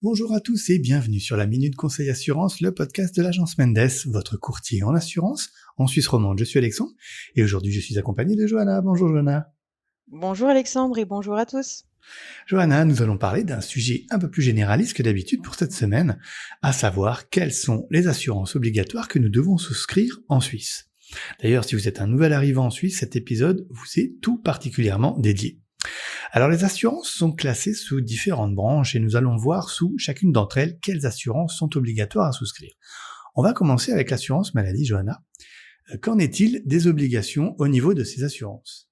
Bonjour à tous et bienvenue sur la Minute Conseil Assurance, le podcast de l'agence Mendes, votre courtier en assurance en Suisse romande. Je suis Alexandre et aujourd'hui je suis accompagné de Johanna. Bonjour Johanna. Bonjour Alexandre et bonjour à tous. Johanna, nous allons parler d'un sujet un peu plus généraliste que d'habitude pour cette semaine, à savoir quelles sont les assurances obligatoires que nous devons souscrire en Suisse. D'ailleurs, si vous êtes un nouvel arrivant en Suisse, cet épisode vous est tout particulièrement dédié. Alors les assurances sont classées sous différentes branches et nous allons voir sous chacune d'entre elles quelles assurances sont obligatoires à souscrire. On va commencer avec l'assurance maladie, Johanna. Qu'en est-il des obligations au niveau de ces assurances ?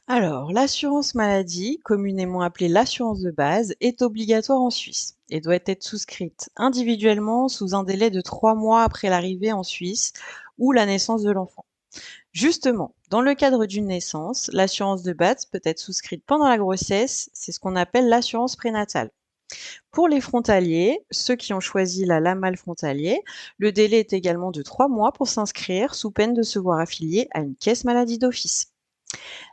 Alors, l'assurance maladie, communément appelée l'assurance de base, est obligatoire en Suisse et doit être souscrite individuellement sous un délai de 3 mois après l'arrivée en Suisse ou la naissance de l'enfant. Justement, dans le cadre d'une naissance, l'assurance de base peut être souscrite pendant la grossesse, c'est ce qu'on appelle l'assurance prénatale. Pour les frontaliers, ceux qui ont choisi la LAMAL frontalier, le délai est également de 3 mois pour s'inscrire sous peine de se voir affilié à une caisse maladie d'office.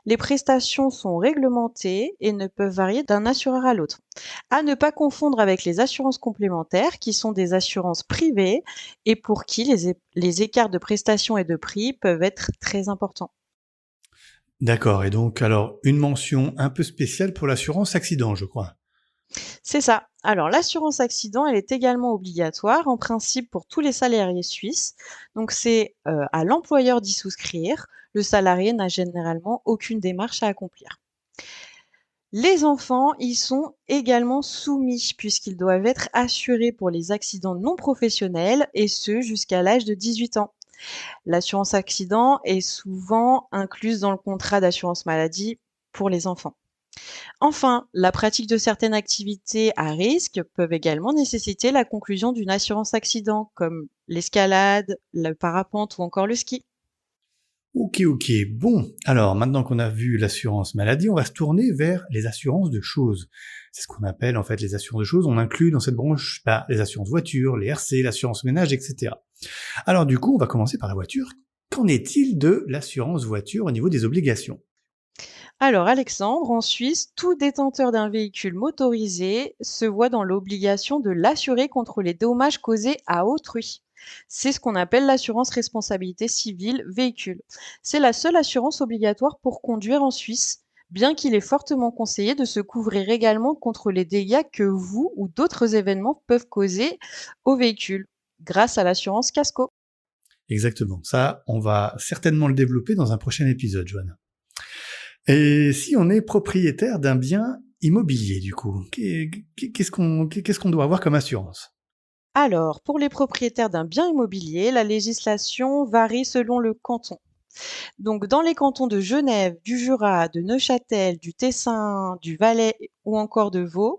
Les prestations sont réglementées et ne peuvent varier d'un assureur à l'autre. À ne pas confondre avec les assurances complémentaires qui sont des assurances privées et pour qui les écarts de prestations et de prix peuvent être très importants. D'accord, et donc alors une mention un peu spéciale pour l'assurance accident, je crois. C'est ça. Alors l'assurance accident, elle est également obligatoire en principe pour tous les salariés suisses. Donc c'est à l'employeur d'y souscrire. Le salarié n'a généralement aucune démarche à accomplir. Les enfants y sont également soumis puisqu'ils doivent être assurés pour les accidents non professionnels et ce jusqu'à l'âge de 18 ans. L'assurance accident est souvent incluse dans le contrat d'assurance maladie pour les enfants. Enfin, la pratique de certaines activités à risque peuvent également nécessiter la conclusion d'une assurance accident comme l'escalade, le parapente ou encore le ski. Ok, bon, alors maintenant qu'on a vu l'assurance maladie, on va se tourner vers les assurances de choses. C'est ce qu'on appelle en fait les assurances de choses, on inclut dans cette branche les assurances voitures, les RC, l'assurance ménage, etc. Alors du coup, on va commencer par la voiture. Qu'en est-il de l'assurance voiture au niveau des obligations ? Alors Alexandre, en Suisse, tout détenteur d'un véhicule motorisé se voit dans l'obligation de l'assurer contre les dommages causés à autrui. C'est ce qu'on appelle l'assurance responsabilité civile véhicule. C'est la seule assurance obligatoire pour conduire en Suisse, bien qu'il est fortement conseillé de se couvrir également contre les dégâts que vous ou d'autres événements peuvent causer au véhicule, grâce à l'assurance casco. Exactement, ça, on va certainement le développer dans un prochain épisode, Joanne. Et si on est propriétaire d'un bien immobilier, du coup, qu'est-ce qu'on doit avoir comme assurance ? Alors, pour les propriétaires d'un bien immobilier, la législation varie selon le canton. Donc, dans les cantons de Genève, du Jura, de Neuchâtel, du Tessin, du Valais ou encore de Vaud,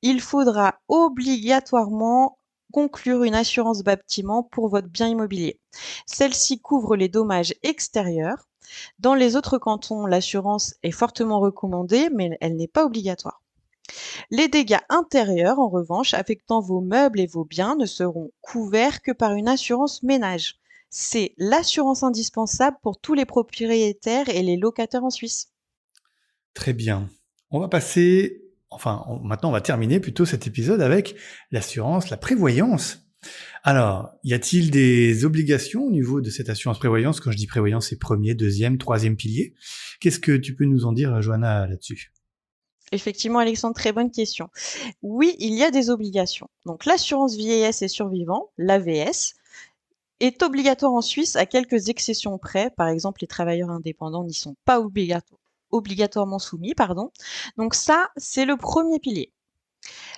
il faudra obligatoirement conclure une assurance bâtiment pour votre bien immobilier. Celle-ci couvre les dommages extérieurs. Dans les autres cantons, l'assurance est fortement recommandée, mais elle n'est pas obligatoire. Les dégâts intérieurs, en revanche, affectant vos meubles et vos biens, ne seront couverts que par une assurance ménage. C'est l'assurance indispensable pour tous les propriétaires et les locataires en Suisse. Très bien. On va passer, maintenant on va terminer plutôt cet épisode avec l'assurance, la prévoyance. Alors, y a-t-il des obligations au niveau de cette assurance prévoyance ? Quand je dis prévoyance, c'est premier, deuxième, troisième pilier. Qu'est-ce que tu peux nous en dire, Johanna, là-dessus ? Effectivement, Alexandre, très bonne question. Oui, il y a des obligations. Donc, l'assurance vieillesse et survivants, l'AVS, est obligatoire en Suisse à quelques exceptions près. Par exemple, les travailleurs indépendants n'y sont pas obligatoirement soumis, pardon. Donc ça, c'est le premier pilier.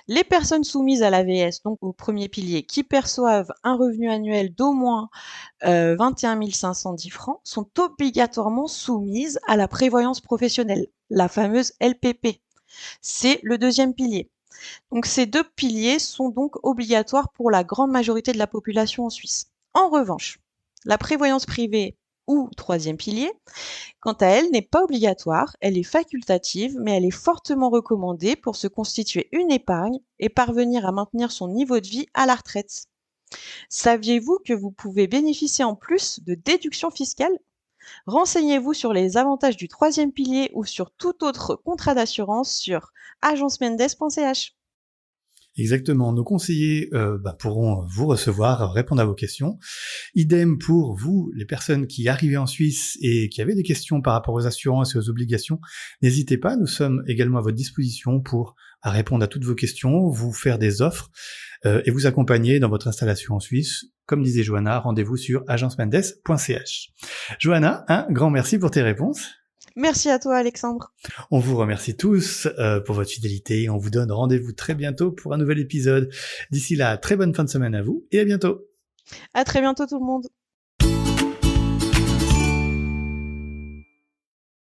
Les personnes soumises à l'AVS, donc au premier pilier, qui perçoivent un revenu annuel d'au moins 21 510 francs, sont obligatoirement soumises à la prévoyance professionnelle, la fameuse LPP. C'est le deuxième pilier. Donc ces deux piliers sont donc obligatoires pour la grande majorité de la population en Suisse. En revanche, la prévoyance privée ou troisième pilier, quant à elle, n'est pas obligatoire, elle est facultative, mais elle est fortement recommandée pour se constituer une épargne et parvenir à maintenir son niveau de vie à la retraite. Saviez-vous que vous pouvez bénéficier en plus de déductions fiscales ? Renseignez-vous sur les avantages du troisième pilier ou sur tout autre contrat d'assurance sur agencemendes.ch. Exactement, nos conseillers pourront vous recevoir, répondre à vos questions. Idem pour vous, les personnes qui arrivaient en Suisse et qui avaient des questions par rapport aux assurances et aux obligations. N'hésitez pas, nous sommes également à votre disposition pour répondre à toutes vos questions, vous faire des offres et vous accompagner dans votre installation en Suisse. Comme disait Johanna, rendez-vous sur agencemendes.ch. Johanna, un grand merci pour tes réponses. Merci à toi, Alexandre. On vous remercie tous pour votre fidélité. On vous donne rendez-vous très bientôt pour un nouvel épisode. D'ici là, très bonne fin de semaine à vous et à bientôt. À très bientôt tout le monde.